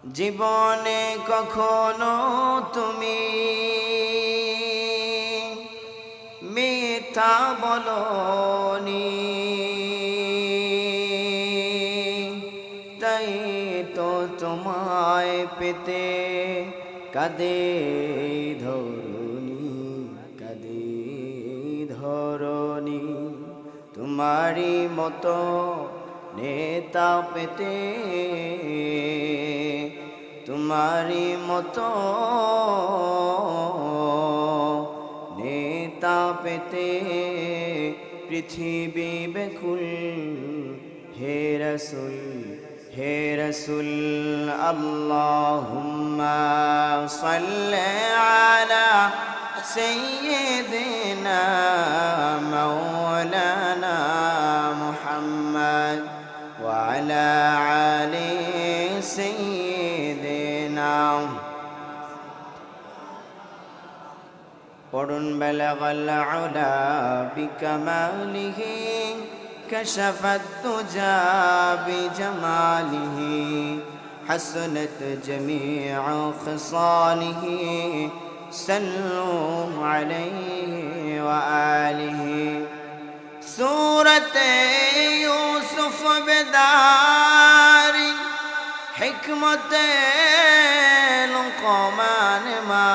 জীবনে কখনো তুমি মিথ্যা বলনি, তাই তো তোমায় পেতে কাঁদে ধরুনি, কাঁদে ধরুনি। তোমারই মতো নেতা পেতে, তোমারই মতো নেতা পেতে পৃথিবী বেকুল। হে রসুল, হে রসুল, আল্লাহুম্মা সাল্লি আলা সাইয়্যিদিনা মাওলানা মুহাম্মদ ওয়া আলা আলি সাইয়্যিদিনা। পড়ুন বালাগাল উলা বিকামালিহি كشفت الدجى بجماله حسنت جميع خصاله صلوا عليه وآله سورة يوسف بدار حكمة لقمان ما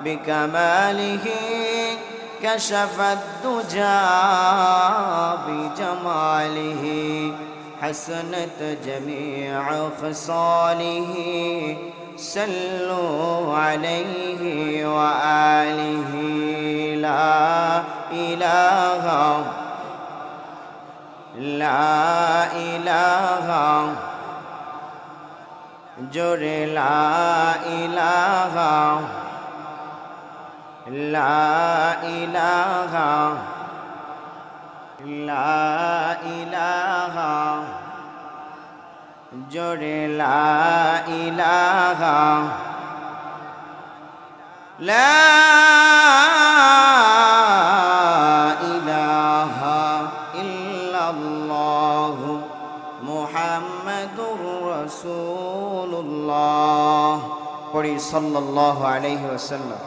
بكماله كشف الدجى بجماله حسنت جميع خصاله صلوا عليه وآله لا إله لا إله جر لا إله لا إله لا إله جر لا إله لا إله إلا الله محمد رسول الله সাল্লাল্লাহু আলাইহি ওয়াসাল্লাম।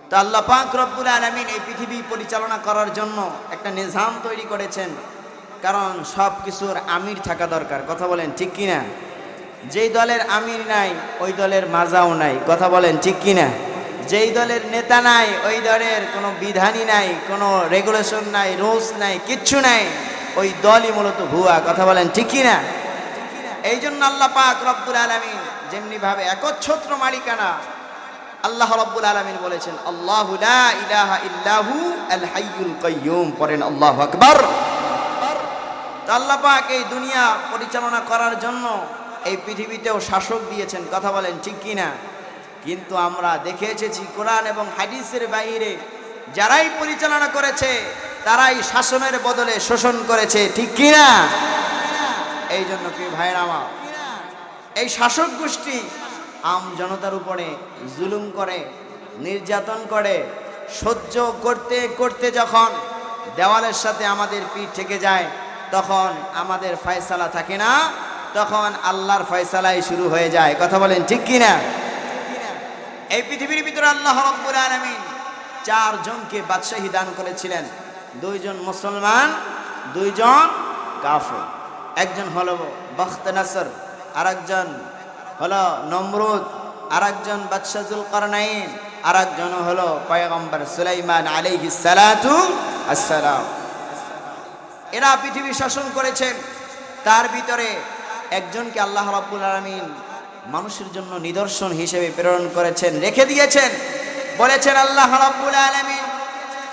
তো আল্লাহ পাক রব্বুল আলামিন এই পৃথিবী পরিচালনা করার জন্য একটা নিজাম তৈরি করেছেন, কারণ সব কিছুর আমির থাকা দরকার। কথা বলেন ঠিক কিনা? যেই দলের আমির নাই ওই দলের মাজাও নাই। কথা বলেন ঠিক কিনা? যেই দলের নেতা নাই ওই দলের কোনো বিধানই নাই, কোনো রেগুলেশন নাই, রুলস নাই, কিচ্ছু নাই, ওই দলই মূলত ভুয়া। কথা বলেন ঠিক কিনা? এই জন্য আল্লাহ পাক রব্বুল আলামিন যেমনি ভাবে একচ্ছত্র মালিকানা, আল্লাহ রাব্বুল আলামিন বলেছেন আল্লাহু লা ইলাহা ইল্লাহু আল হাইয়ুল কাইয়্যুম। পড়েন আল্লাহু আকবার। তো আল্লাহ পাক এই দুনিয়া পরিচালনা করার জন্য এই পৃথিবীতেও শাসক দিয়েছেন। কথা বলেন ঠিক কিনা? কিন্তু আমরা দেখে এসেছি কোরআন এবং হাদিসের বাইরে যারাই পরিচালনা করেছে তারাই শাসনের বদলে শোষণ করেছে। ঠিক কিনা? এই জন্য কি ভাইরা আমার, এই শাসক গোষ্ঠী আম জনতার উপরে জুলুম করে, নির্যাতন করে, সহ্য করতে করতে যখন দেওয়ালের সাথে আমাদের পিঠ থেকে যায় তখন আমাদের ফয়সালা থাকে না, তখন আল্লাহর ফয়সালাই শুরু হয়ে যায়। কথা বলেন ঠিক কিনা? এই পৃথিবীর ভিতরে আল্লাহ রাব্বুল আলামিন 4 জনকে বাদশাহী দান করেছিলেন। 2 জন মুসলমান, 2 জন কাফের। একজন হলো বখত নাসর, আরেকজন হলো নমরুদ, আরেকজন বাদশা যুলকারনাইন, আরেকজন হলো পয়গম্বর সুলাইমান আলাইহিস সালাতু আসসালাম। এরা পৃথিবী শাসন করেছেন। তার ভিতরে একজনকে আল্লাহ রাব্বুল আলামিন মানুষের জন্য নিদর্শন হিসেবে প্রেরণ করেছেন, রেখে দিয়েছেন। বলেছেন আল্লাহ রাব্বুল আলামিন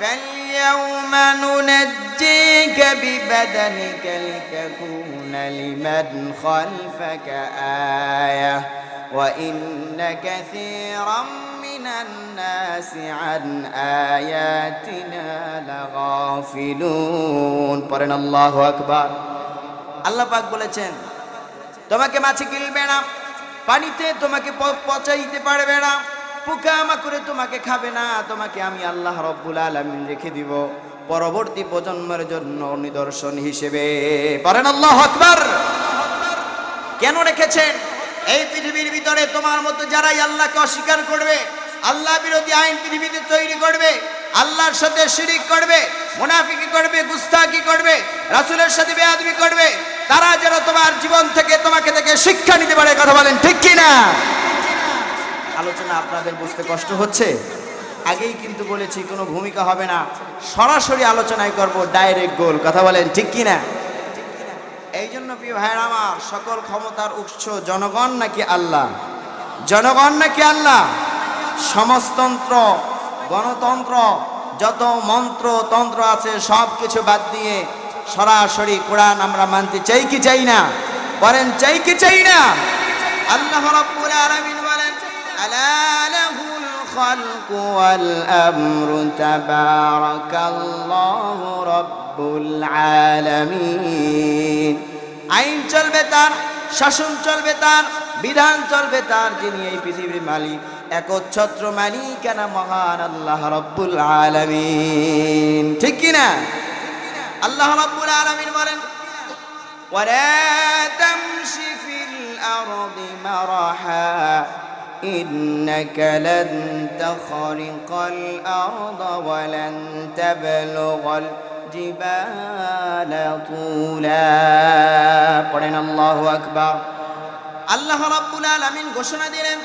ফালইয়াউমা নুনাজ্জিকা বিবাদানিকা লিতাকুনা লিমান খালফাকা আয়া ওয়া ইন্না কাসীরাম মিনান নাসি আন আয়াতিনা লাগাফিলুন। পড়েন আল্লাহু আকবার। আল্লাহ পাক বলেছেন তোমাকে মাছি গিলবে না, পানিতে তোমাকে পচাইতে পারবে না, পোকামাকড়ে তোমাকে খাবে না, তোমাকে আমি আল্লাহ রাব্বুল আলামিন রেখে দিব পরবর্তী প্রজন্মের জন্য নিদর্শন হিসেবে। পারেন আল্লাহু আকবার। কেন রেখেছেন? এই পৃথিবীর ভিতরে তোমার মতো যারাই আল্লাহকে অস্বীকার করবে, আল্লাহ বিরোধী আইন পৃথিবীতে তৈরি করবে, আল্লাহর সাথে শিরিক করবে, মুনাফিকি করবে, গুস্তাখি করবে, রাসূলের সাথে বেয়াদবি করবে, তারা যেন তোমার জীবন থেকে তোমাকে থেকে শিক্ষা নিতে পারে। কথা বলেন ঠিক কি না? আলোচনা আপনাদের বুঝতে কষ্ট হচ্ছে? আগেই কিন্তু বলেছি কোনো ভূমিকা হবে না, সরাসরি আলোচনায় করব, ডাইরেক্ট গোল। কথা বলেন ঠিক কি না? এই জন্য প্রিয় ভাইরা আমার, সকল ক্ষমতার উৎস জনগণ নাকি আল্লাহ? জনগণ নাকি আল্লাহ? সমাজতন্ত্র, গণতন্ত্র, যত মন্ত্র তন্ত্র আছে সব কিছু বাদ দিয়ে সরাসরি কোরআন আমরা মানতে চাই কি চাই না? বলেন চাই কি চাই না? আল্লাহ রাব্বুল আলামিন বলেন, আলা লাহুল খালকু ওয়াল আমরু তাবারাকাল্লাহু রাব্বুল আলামিন। আইন চলবে তার, শাসন চলবে তার, বিধান চলবে তার, যিনি এই পৃথিবীর মালিক, একচ্ছত্র মালিকানা মহান আল্লাহ রাব্বুল আলামিন। ঠিক কি না? আল্লাহ রাব্বুল আলামিন বলেন, ওয়ালা তামশি ফিল আরদি মারহা ইন্নাকা লান তাখরিকাল আরদা ওয়া লান তাবলুগাল জিবালা তুলা। পড়েন আল্লাহু আকবার। আল্লাহ রাব্বুল আলামিন ঘোষণা দিলেন,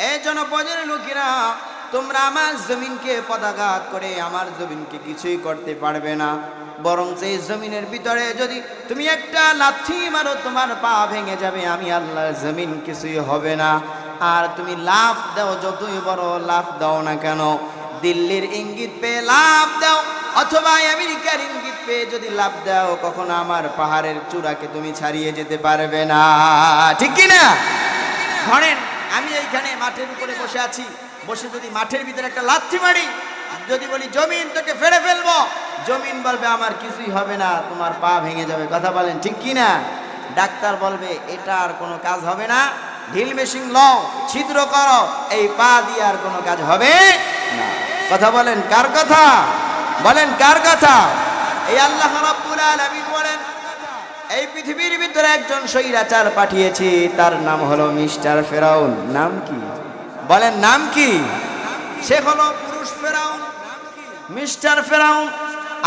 এই জনপদের লোকেরা, তোমরা আমার জমিনকে পদাঘাত করে আমার জমিনকে কিছুই করতে পারবে না, বরং সেই জমিনের ভিতরে যদি তুমি একটা লাথি মারো তোমার পা ভেঙে যাবে, আমি আল্লাহর জমিন কিছুই হবে না। আর তুমি লাফ দাও, যতই বড় লাফ দাও না কেন, দিল্লির ইঙ্গিত পেয়ে লাফ দাও অথবা আমেরিকার ইঙ্গিত পেয়ে যদি লাফ দাও, কখনো আমার পাহাড়ের চূড়াকে তুমি ছাড়িয়ে যেতে পারবে না। ঠিক কি না? ধরেন আমি এইখানে মাঠের উপরে বসে আছি, বসে যদি মাঠের ভিতরে একটা লাথি মারি, যদি বলি জমিন তোকে ফেড়ে ফেলবো, জমিন বলবে আমার কিছুই হবে না, তোমার পা ভেঙে যাবে। কথা বলেন ঠিক কি না? ডাক্তার বলবে এটা আর কোনো কাজ হবে না, ঢিল মেশিন লও, ছিদ্র করো, এই পা দিয়ে আর কোনো কাজ হবে না। কথা বলেন কার কথা? বলেন কার কথা? এই আল্লাহ রাব্বুল আলামিন বলেন, এই পৃথিবীর ভিতরে একজন স্বৈরাচার পাঠিয়েছি, তার নাম হলো মিস্টার ফেরাউন। নাম কি? বলেন নাম কি? সে হলো পুরুষ ফেরাউন, মিস্টার ফেরাউন।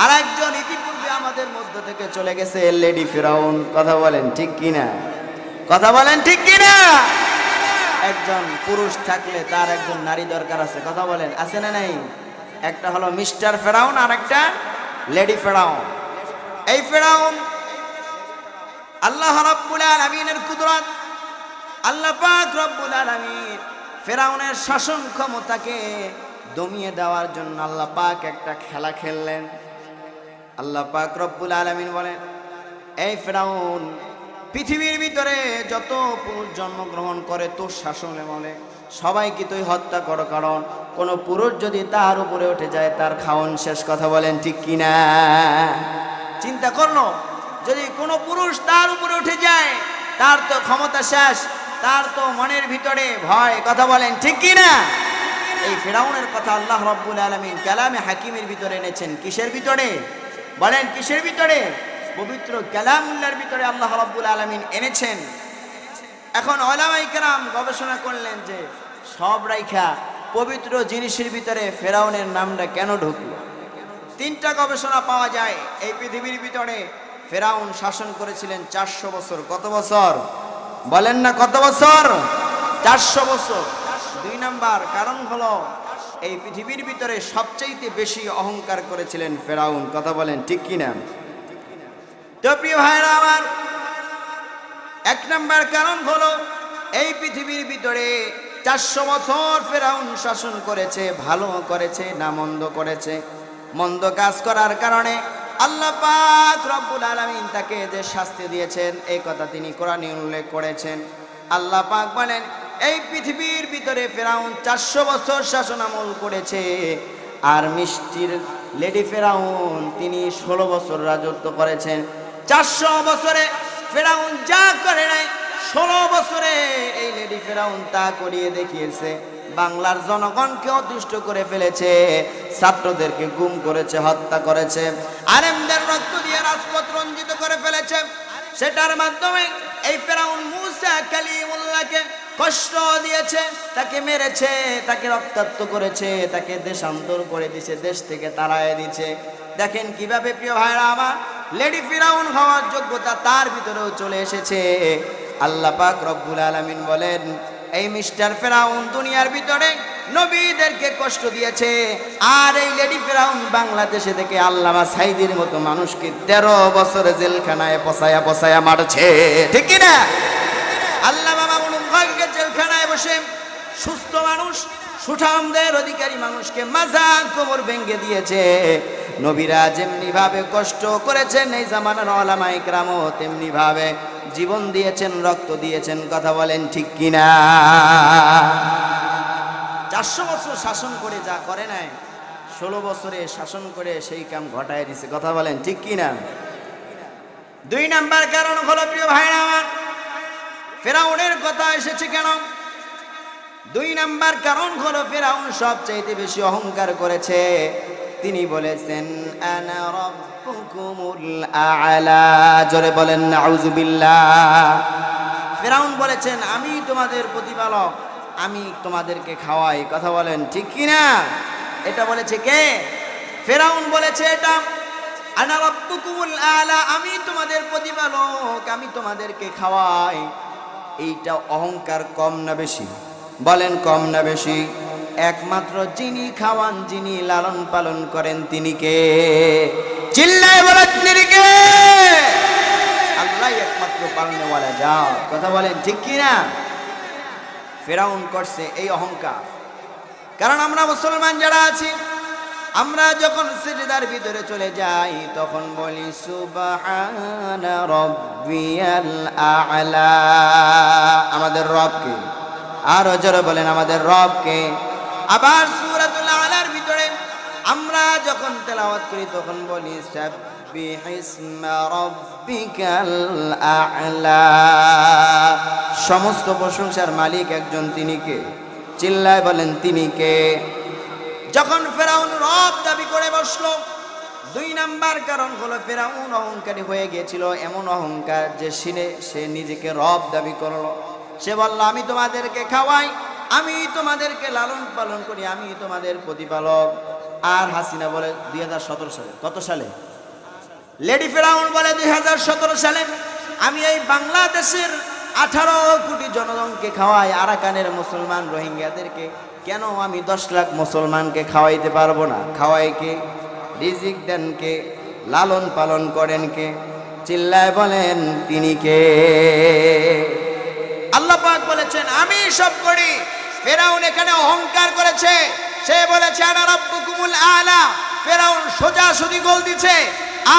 আর একজন ইতিপূর্বে আমাদের মধ্য থেকে চলে গেছে, লেডি ফেরাউন। কথা বলেন ঠিক কিনা? কথা বলেন ঠিক কিনা? একজন পুরুষ থাকলে তার একজন নারী দরকার আছে। কথা বলেন আছে না নাই? একটা হলো মিস্টার ফেরাউন আর একটা লেডি ফেরাউন। এই ফেরাউন আল্লাহ রাব্বুল আলামিনের কুদরত, আল্লাহ পাক রব্বুল আলামিন ফেরাউনের শাসন ক্ষমতাকে দমিয়ে দেওয়ার জন্য আল্লাহ পাক একটা খেলা খেললেন। আল্লাহ পাক রব্বুল আলামিন বলেন, এই ফেরাউন, পৃথিবীর ভিতরে যত পুরুষ জন্মগ্রহণ করে তোর শাসনে বলে সবাইকে তুই হত্যা করো, কারণ কোনো পুরুষ যদি তার উপরে উঠে যায় তার খাওন শেষ। কথা বলেন ঠিক কিনা? চিন্তা করলো, যদি কোনো পুরুষ তার উপরে উঠে যায় তার তো ক্ষমতা শেষ, তার তো মনের ভিতরে ভয়। কথা বলেন ঠিক কিনা? এই ফেরাউনের কথা আল্লাহ রাব্বুল আলামিন কালামে হাকিমের ভিতরে এনেছেন। কিসের ভিতরে? বলেন কিসের ভিতরে? পবিত্র কালামুল্লাহর ভিতরে আল্লাহ রাব্বুল আলামিন এনেছেন। এখন উলামায়ে কেরাম গবেষণা করলেন যে সব রাইখা পবিত্র জিনিসের ভিতরে ফেরাউনের নামটা কেন ঢুকলো। তিনটা গবেষণা পাওয়া যায়। এই পৃথিবীর ভিতরে ফেরাউন শাসন করেছিলেন 400 বছর। কত বছর? বলেন না কত বছর? 400 বছর। 2 নাম্বার কারণ হলো এই পৃথিবীর ভিতরে সবচাইতে বেশি অহংকার করেছিলেন ফেরাউন। কথা বলেন ঠিক কিনা? তো প্রিয় ভাইরা আমার, 1 নাম্বার কারণ হলো এই পৃথিবীর ভিতরে 400 বছর ফেরাউন শাসন করেছে। ভালো করেছে না মন্দ করেছে? মন্দ কাজ করার কারণে আল্লাহ পাক রব্বুল আলামিন তাকে যে শাস্তি দিয়েছেন এই কথা তিনি কোরআনে উল্লেখ করেছেন। আল্লাহ পাক বলেন, এই পৃথিবীর ভিতরে ফেরাউন 400 বছর শাসন আমল করেছে, আর মিষ্টির লেডি ফেরাউন তিনি 16 বছর রাজত্ব করেছেন। 400 বছরে ফেরাউন যা করে নাই 16 বছরে এই লেডি ফেরাউন তা করিয়ে দেখিয়েছে। বাংলার জনগণকে অতুষ্ট করে ফেলেছে, ছাত্রদেরকে গুম করেছে, হত্যা করেছে, আলেমদের রক্ত দিয়ে রাজপথ রঞ্জিত করে ফেলেছে। সেটার মাধ্যমে এই ফেরাউন মুসা কালিমুল্লাহকে কষ্ট দিয়েছে, তাকে মেরেছে, তাকে রক্তাক্ত করেছে, তাকে দেশান্তর করে দিয়েছে, দেশ থেকে তাড়ায় দিয়েছে। দেখেন কিভাবে প্রিয় ভাইরা আমার, লেডি ফিরাউন হওয়ার যোগ্যতা তার ভিতরেও চলে এসেছে। আল্লাহ পাক রব্বুল আলামিন বলেন, এই মিস্টার ফেরাউন দুনিয়ার ভিতরে নবীদেরকে কষ্ট দিয়েছে, আর এই লেডি ফেরাউন বাংলাদেশে থেকে আল্লামা সাইদির মতো মানুষকে 13 বছর জেলখানায় পচায়া পচায়া মারছে, ঠিক কি না? আল্লামা মামুনুল হককে জেলখানায় বসে সুস্থ মানুষ, সুঠামদের অধিকারী মানুষকে মাজা কোমর ভেঙে দিয়েছে। নবীরা যেমনি ভাবে কষ্ট করেছেন এই জামানার উলামা ইকরামও তেমনি ভাবে জীবন দিয়েছেন, রক্ত দিয়েছেন। কথা বলেন ঠিক কিনা? 400 বছর শাসন করে যা করে নাই, 16 বছরে শাসন করে সেই কাম ঘটায় দিছে। কথা বলেন ঠিক কিনা? 2 নাম্বার কারণ হলো প্রিয় ভাইরা আমার, ফেরাউনের কথা এসেছে কেন? 2 নাম্বার কারণ হলো ফেরাউন সবচাইতে বেশি অহংকার করেছে। তিনি বলেছেন আনা রাব্বুকুমুল আ'লা, জোরে বলেন নাউযুবিল্লাহ। ফেরাউন বলেছেন আমি তোমাদের প্রতিপালক, আমি তোমাদেরকে খাওয়াই। কথা বলেন ঠিক কি না? এটা বলেছে কে? ফেরাউন বলেছে এটা। আনা রাব্বুকুমুল আ'লা, আমি তোমাদের প্রতিপালক, আমি তোমাদেরকে খাওয়াই। এইটা অহংকার কম না বেশি? বলেন কম না বেশি? একমাত্র যিনি খাওয়ান, যিনি লালন পালন করেন তিনি কে? চিল্লায় বলেন তিনি কে? আল্লাহ একমাত্র পালনেওয়ালা জাত। কথা বলেন ঠিক কি না? ফেরাউন করছে এই অহংকার। কারণ আমরা মুসলমান যারা আছি, আমরা যখন সিজদার ভিতরে চলে যাই তখন বলি সুবহানা রাব্বিয়াল আ'লা। আমাদের রবকে, আরো জোরে বলেন আমাদের রবকে। আবার সূরাতুল আ'লার ভিতরে আমরা যখন তেলাওয়াত করি তখন বলি সাব্বিহিসমা রাব্বিকাল আ'লা। সমস্ত প্রশংসার মালিক একজন, তিনি কে? চিল্লায় বলেন তিনি কে? যখন ফেরাউন রব দাবি করে বসলো, 2 নাম্বার কারণ হলো ফেরাউন অহংকারী হয়ে গিয়েছিল। এমন অহংকার যে সে নিজেকে রব দাবি করলো। সে বলল আমি তোমাদেরকে খাওয়াই, আমি তোমাদেরকে লালন পালন করি, আমি তোমাদের প্রতিপালক। আর হাসিনা বলে 2017 সালে, কত সালে? লেডি ফেরাউন বলে 2017 সালে আমি এই বাংলাদেশের 18 কোটি জনগণকে খাওয়াই, আরাকানের মুসলমান রোহিঙ্গাদেরকে। কেন আমি 10 লাখ মুসলমানকে খাওয়াইতে পারবো না? খাওয়াই কে? রিজিক দেন কে? লালন পালন করেন কে? চিল্লায় বলেন তিনি কে? আল্লাহ পাক বলেছেন আমি সব করি। ফেরাউন এখানে অহংকার করেছে, সে বলেছে আনা রাব্বুকুমুল আ'লা। ফেরাউন সোজা সুদি গোল দিছে,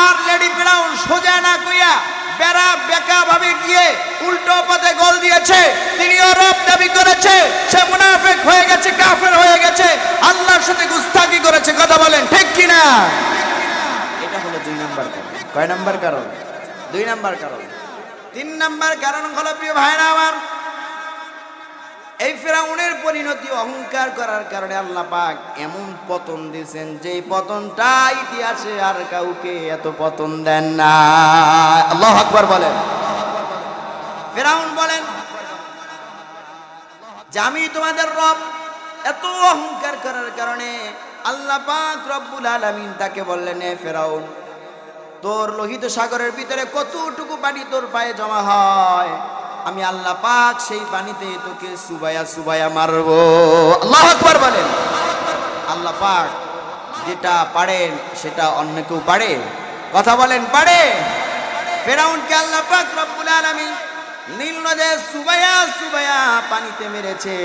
আর লেডি ফেরাউন সোজা না কইয়া বেড়া বেকা ভাবে গিয়ে উল্টো পথে গোল দিয়েছে। তিনিও রব দাবি করেছে, সে মুনাফিক হয়ে গেছে, কাফের হয়ে গেছে, আল্লাহর সাথে গুস্তাখি করেছে। কথা বলেন ঠিক কিনা? এটা হলো 2 নাম্বার কারণ। কয় নাম্বার কারণ? 2 নাম্বার কারণ। 3 নাম্বার কারণ হলো প্রিয় ভাইরা আমার, এই ফেরাউনের পরিণতি অহংকার করার কারণে আল্লাহ পাক এমন পতন দিয়েছেন, যেই পতনটা ইতিহাসে আর কাউকে এত পতন দেন না। আল্লাহু আকবার বলেন। ফেরাউন বলেন যে আমি তোমাদের রব। এত অহংকার করার কারণে আল্লাহ পাক রব্বুল আলামিন তাকে বললেন, এ ফেরাউন, তোর লোহিত সাগরের ভিতরে কতটুকু পানি তোর পায়ে জমা হয়, আমি আল্লাহ পাক সেই পানিতে তোকে সুবায়া সুবায়া মারবো। আল্লাহু আকবার বলেন। আল্লাহ পাক যেটা পারেন সেটা অন্য কেউ পারে? কথা বলেন পারে? ফেরাউনকে আল্লাহ পাক রব্বুল আলামিন নীল নদে সুবায়া সুবায়া পানিতে মেরেছে,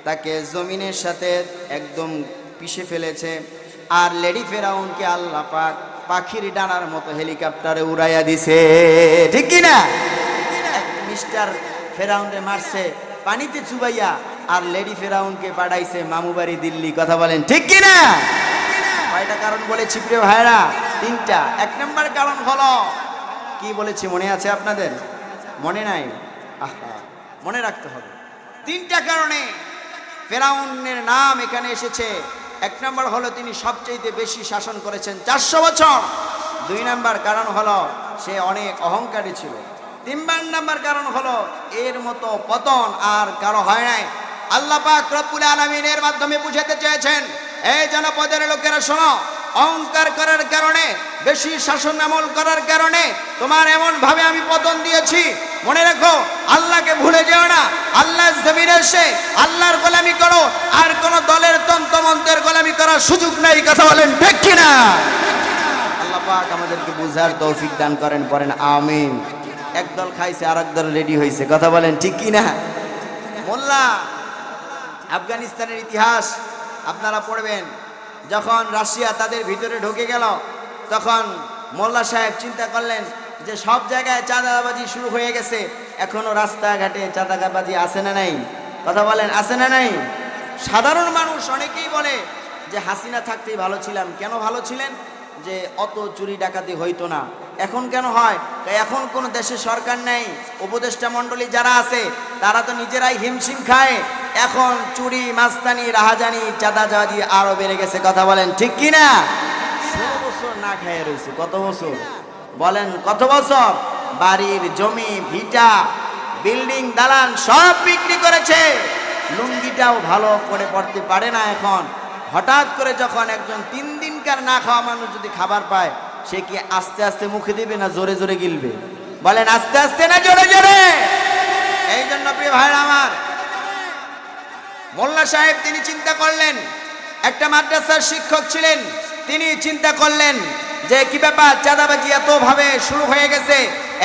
তাকে জমিনের সাথে একদম পিষে ফেলেছে। আর লেডি ফেরাউনকে আল্লাহ পাক পাখির ডানার মতো হেলিকপ্টারে উড়াইয়া দিছে, ঠিক কি না? মিস্টার ফেরাউনকে মারছে পানিতে চুবাইয়া, আর লেডি ফেরাউনকে পাঠাইছে মামুবাড়ি দিল্লি। কথা বলেন ঠিক কি না? কয়টা কারণ বলেছি প্রিয় ভাইরা? 3টা। 1 নাম্বার কারণ হলো কি বলেছি মনে আছে আপনাদের? মনে নাই? আহা, মনে রাখতে হবে। 3টা কারণে ফেরাউনের নাম এখানে এসেছে। 1 নম্বর হলো তিনি সবচেয়ে বেশি শাসন করেছেন 400 বছর। 2 নম্বর কারণ হলো সে অনেক অহংকারী ছিল। 3 নম্বর কারণ হলো এর মতো পতন আর কারো হয় নাই। আল্লাহ পাক রব্বুল আলামিন এর মাধ্যমে বুঝাতে চেয়েছেন, এই জনপদের লোকেরা শোনো, অহংকার করার কারণে, বেশি শাসন আমল করার কারণে তোমার এমন ভাবে আমি পতন দিয়েছি। মনে রাখো, আল্লাহকে ভুলে যেও না। আল্লাহর জমিনে এসে আল্লাহর গোলামি করো, আর কোন দলের তন্ত্রমন্ত্রের গোলামি করার সুযোগ নাই। কথা বলেন ঠিক কিনা? আল্লাহ পাক আমাদেরকে বুঝার তৌফিক দান করেন, পড়েন আমিন। এক দল খাইছে আর এক দল রেডি হয়েছে। কথা বলেন ঠিক কিনা? মোল্লা আফগানিস্তানের ইতিহাস আপনারা পড়বেন। যখন রাশিয়া তাদের ভিতরে ঢুকে গেল, তখন মোল্লা সাহেব চিন্তা করলেন যে সব জায়গায় চাঁদাবাজি শুরু হয়ে গেছে, এখনো রাস্তাঘাটে চাঁদাবাজি আছে না নাই? কথা বলেন আছে না নাই? সাধারণ মানুষ অনেকেই বলে যে হাসিনা থাকতেই ভালো ছিলাম। কেন ভালো ছিলেন? যে অত চুরি ডাকাতি হইতো না। এখন কেন হয়? এখন কোন দেশে সরকার নেই, উপদেষ্টা মণ্ডলী যারা আছে তারা তো নিজেরাই হিমশিম খায়। এখন চুরি, মাস্তানি, রাহাজানি, চাঁদাবাজি আরো বেড়ে গেছে। কথা বলেন ঠিক কিনা? 16 বছর না খেয়ে রয়েছে। কত বছর বলেন? কত বছর? বাড়ির জমি, ভিটা, বিল্ডিং, দালান সব বিক্রি করেছে। লুঙ্গিটাও ভালো করে পড়তে পারে না এখন। হঠাৎ করে যখন একজন 3 দিনকার না খাওয়া মানুষ যদি খাবার পায়, সে কি আস্তে আস্তে মুখে দিবে না জোরে জোরে গিলবে? বলেন আস্তে আস্তে না জোরে জোরে? এই জন্য প্রিয় ভাইরা আমার, মোল্লা সাহেব তিনি চিন্তা করলেন, একটা মাদ্রাসার শিক্ষক ছিলেন, তিনি চিন্তা করলেন যে কি ব্যাপার, চাঁদাবাজি এত ভাবে শুরু হয়ে গেছে,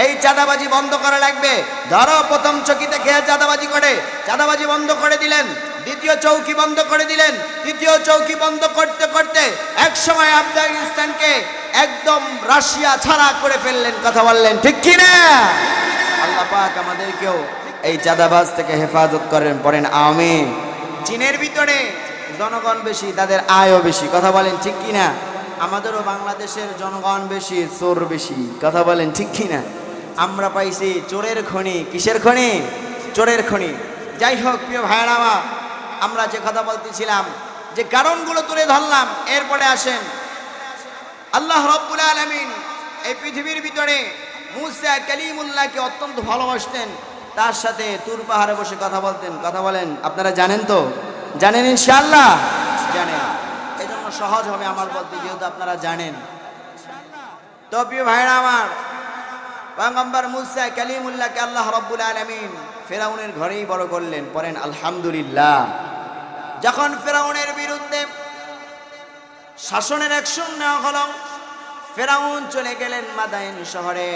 এই চাঁদাবাজি বন্ধ করা লাগবে। ধরো প্রথম চকিতে খেয়ে চাঁদাবাজি করে, চাঁদাবাজি বন্ধ করে দিলেন। দ্বিতীয় চৌকি বন্ধ করে দিলেন। তৃতীয় চৌকি বন্ধ করতে করতে এক সময় আফগানিস্তানকে একদম রাশিয়া ছাড়া করে ফেললেন। কথা বললেন ঠিক কিনা? আল্লাহ পাক আমাদেরকেও এই চাঁদাবাজ থেকে হেফাজত করেন, পড়েন আমিন। চীনের ভিতরে জনগণ বেশি, তাদের আয়ও বেশি। কথা বলেন ঠিক কিনা? আমাদেরও বাংলাদেশের জনগণ বেশি, চোর বেশি। কথা বলেন ঠিক কিনা? আমরা পাইছি চোরের খনি। কিসের খনি? চোরের খনি। যাই হোক প্রিয় ভাইরা আমার, আমরা যে কথা বলতেছিলাম, যে কারণগুলো তুলে ধরলাম, এরপরে আসেন আল্লাহ রাব্বুল আলামিন এই পৃথিবীর ভিতরে মুসা কালিমুল্লাহকে অত্যন্ত ভালোবাসতেন। তার সাথে তুর পাহাড়ে বসে কথা বলতেন। কথা বলেন আপনারা জানেন তো? জানেন ইনশাআল্লাহ? জানেন। এই জন্য সহজ হবে আমার বলতে, যেহেতু আপনারা জানেন। তো প্রিয় ভাইরা আমার, পয়গম্বর মুসা কালিমুল্লাহকে আল্লাহ রাব্বুল আলামিন ফেরাউনের ঘরেই বড় করলেন। পড়েন আলহামদুলিল্লাহ। যখন ফেরাউনের বিরুদ্ধে শাসনের অ্যাকশন নেওয়া হলো, ফেরাউন চলে গেলেন মাদায়েন শহরে,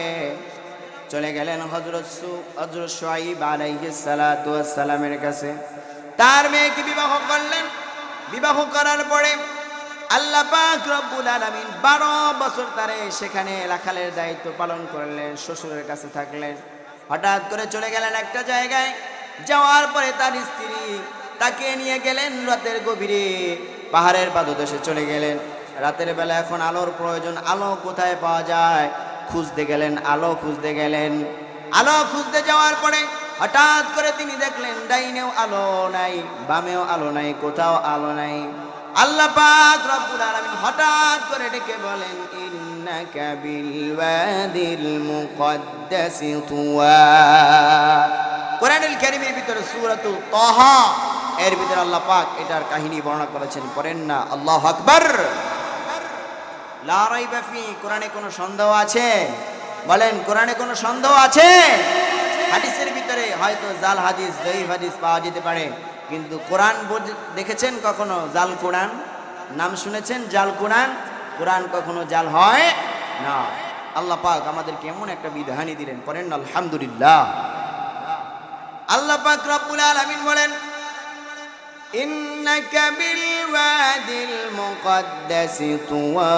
চলে গেলেন হযরত শুআয়ব আলাইহিস সালাতু ওয়াস সালামের কাছে। তার মেয়েকে বিবাহ করলেন। বিবাহ করার পরে আল্লাহ পাক রব্বুল আলামিন 12 বছর ধরে সেখানে রাখালের দায়িত্ব পালন করলেন, শ্বশুরের কাছে থাকলেন। হঠাৎ করে চলে গেলেন একটা জায়গায়। যাওয়ার পরে তার স্ত্রী তাকে নিয়ে গেলেন রাতের গভীরে পাহাড়ের পাদদেশে চলে গেলেন। রাতের বেলা এখন আলোর প্রয়োজন, আলো কোথায় পাওয়া যায়? খুঁজতে গেলেন, আলো খুঁজতে গেলেন। আলো খুঁজতে যাওয়ার পরে হঠাৎ করে তিনি দেখলেন ডাইনেও আলো নাই, বামেও আলো নাই, কোথাও আলো নাই। আল্লাহ পাক রব্বুল আলামিন হঠাৎ করে ডেকে বলেন, ইন্নাকা বিল ওয়াদিল মুকদ্দাসি তুওয়া। কোরআনুল কারীমের ভিতরে সূরাতুল তাহা এর ভিতরে আল্লাহ পাক এটার কাহিনী বর্ণনা করেছেন। পড়েন না আল্লাহু আকবার। লা রাইবা ফি, কোরআনে কোনো সন্দেহ আছে? বলেন কোরআনে কোনো সন্দেহ আছে? হাদিসের ভিতরে হয়তো জাল হাদিস, দঈফ হাদিস পাওয়া যেতে পারে, কিন্তু কোরআন দেখেছেন কখনো জাল কোরআন? নাম শুনেছেন জাল কোরআন? কোরআন কখনো জাল হয় না। আল্লাহ পাক আমাদেরকে এমন একটা বিধানই দিলেন। পড়েন আলহামদুলিল্লাহ। আল্লাহ পাক রব্বুল আলামিন বলেন, ইন্নাকা বিল ওয়াদিল মুকদ্দাসি তুওয়া।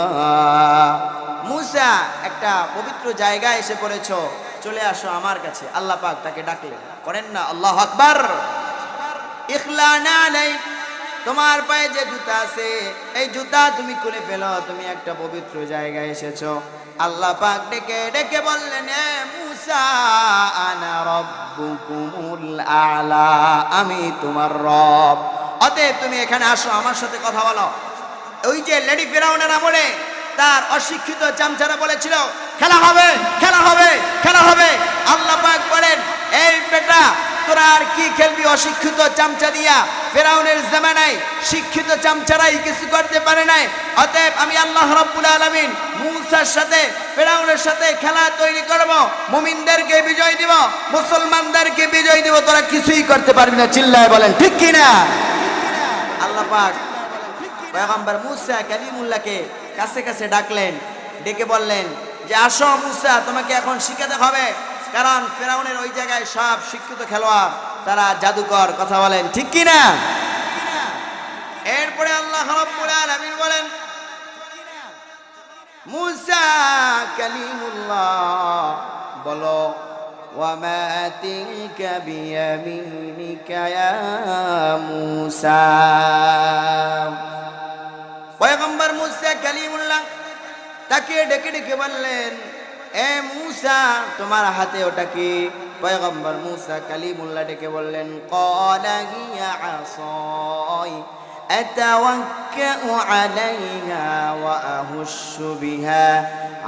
মুসা, একটা পবিত্র জায়গায় এসে পড়েছো, চলে আসো আমার কাছে। আল্লাহ পাক তাকে ডাকলেন। করেন না আল্লাহু আকবার। ইখলানা আলাই, তোমার পায়ে যে জুতা আছে এই জুতা তুমি খুলে ফেলো, তুমি একটা পবিত্র জায়গায় এসেছো। আল্লাহ পাক ডেকে ডেকে বললেন, এ মূসা আনা রাব্বুকুমুল আ'লা, আমি তোমার রব, অতএব তুমি এখানে আসো, আমার সাথে কথা বলো। ওই যে লেডি ফিরাউনের আমলে তার অশিক্ষিত চামচারা বলেছিল খেলা হবে, খেলা হবে, খেলা হবে। আল্লাহ পাক বলেন, এই বেটা তোরা আর কি খেলবি অশিক্ষিত চামচা দিয়া? ফিরাউনের জামানায় শিক্ষিত চামচারাই কিছু করতে পারে নাই। অতএব আমি আল্লাহ রাব্বুল আলামিন মূসার সাথে ফিরাউনের সাথে খেলা তৈরি করব, মুমিনদেরকে বিজয় দিব, মুসলমানদেরকে বিজয় দিব, তোরা কিছুই করতে পারবি না। চিল্লায় বলেন ঠিক কি না? আল্লাহ পাক পয়গম্বর মূসা কালিমুল্লাহকে কাছে কাছে ডাকলেন, ডেকে বললেন যে আসো মূসা, তোমাকে এখন শিখাতে হবে, কারণ ফিরাউনের ওই জায়গায় সব শিক্ষিত খেলোয়াড়, তারা জাদুকর। কথা বলেন ঠিক কি না? এরপরে আল্লাহ রাব্বুল আলামিন বলেন, মূসা কালিমুল্লাহ বলো, ওয়ামা তিলকা বিয়ামিনিকা ইয়া মূসা। পয়গম্বর মূসা কালিমুল্লাহ তাকে ডেকে ডেকে বললেন, এ মূসা তোমার হাতে ওটা কি? পয়গম্বর মূসা কালিমুল্লাহ ডেকে বললেন, ক্বালা হিয়া আসাই আতাওয়াক্কাউ আলাইহা ওয়া আহুশু বিহা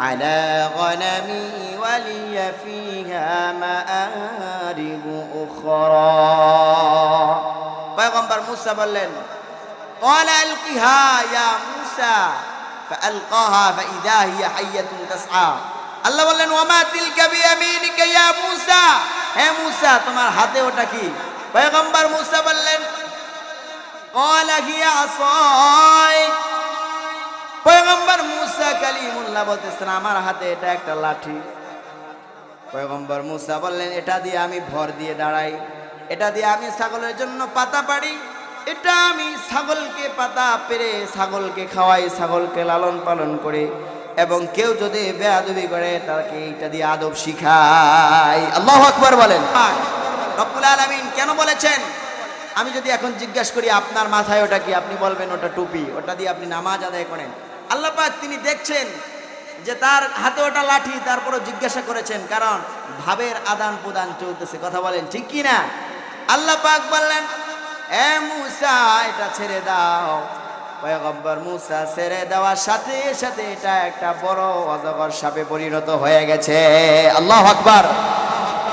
আলা গনামি ওয়া লিয়া ফিহা মাআরিবু উখরা। পয়গম্বর মূসা বললেন, ক্বালা আলকিহা ইয়া মূসা ফাআলকাহা ফাইযা হিয়া হাইয়াতুন তাসআ। আল্লাহ বললেন, ওয়ামা তিলকা বিয়ামিনিকা ইয়া মূসা, হে মূসা তোমার হাতে ওটা কি? পয়গম্বর মূসা বললেন, ক্বালা হিয়া আসাই। পয়গম্বর মূসা কালিমুল্লাহ বলতেছেন, আমার হাতে এটা একটা লাঠি। পয়গম্বর মূসা বললেন, এটা দিয়ে আমি ভর দিয়ে দাঁড়াই, এটা দিয়ে আমি ছাগলের জন্য পাতা পাড়ি, এটা আমি ছাগলকে পাতা পেরে ছাগলকে খাওয়াই, ছাগলকে লালন পালন করে, এবং কেউ যদি বেয়াদবি করে তাকে এটা দিয়ে আদব শিখাই। আল্লাহু আকবার বলেন। রব্বুল আলামিন কেন বলেছেন? আমি যদি এখন জিজ্ঞাসা করি আপনার মাথায় ওটা কি, আপনি বলবেন ওটা টুপি, ওটা দিয়ে আপনি নামাজ আদায় করেন। আল্লাহ পাক তিনি দেখছেন যে তার হাতে ওটা লাঠি, তারপরও জিজ্ঞাসা করেছেন, কারণ ভাবের আদান প্রদান চলতেছে। কথা বলেন ঠিক কি না? আল্লাহ পাক বললেন, এ মূসা এটা ছেড়ে দাও। পয়গম্বর মূসা ছেড়ে দেওয়ার সাথে সাথে এটা একটা বড় অজগর সাপে পরিণত হয়ে গেছে। আল্লাহু আকবার।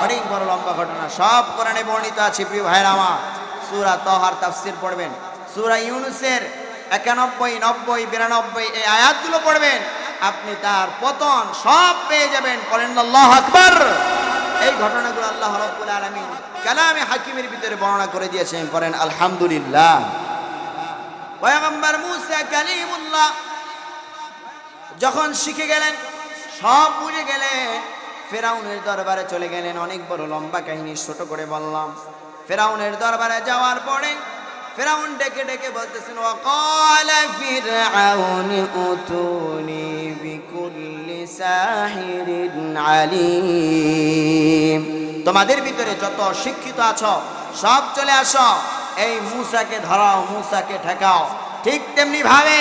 অনেক বড় লম্বা ঘটনা, সব কোরআনে বর্ণিত আছে। প্রিয় ভাইরা আমার, সূরা তাহার তাফসীর পড়বেন, সূরা ইউনূসের 91, 90, 92 এই আয়াতগুলো পড়বেন, আপনি তার পতন সব পেয়ে যাবেন। পড়েন আল্লাহু আকবার। এই ঘটনাগুলো আল্লাহ রাব্বুল আলামিন কালামে হাকিমের ভিতরে বর্ণনা করে দিয়েছেন। পড়েন আলহামদুলিল্লাহ। পয়গম্বর মূসা কালিমুল্লাহ যখন শিখে গেলেন, সব বুঝে গেলেন, ফিরাউনের দরবারে চলে গেলেন। অনেক বড় লম্বা কাহিনী, ছোট করে বললাম। ফিরাউনের দরবারে যাওয়ার পরে ফিরাউন ডেকে ডেকে বলতেছেন, ওয়াকালা ফিরআউন উতুনি বিকুল্লি সাহিরিন আলিম। তোমাদের ভিতরে যত শিক্ষিত আছো সব চলে আসো, এই মূসাকে ধরাও, মূসাকে ঠেকাও। ঠিক তেমনি ভাবে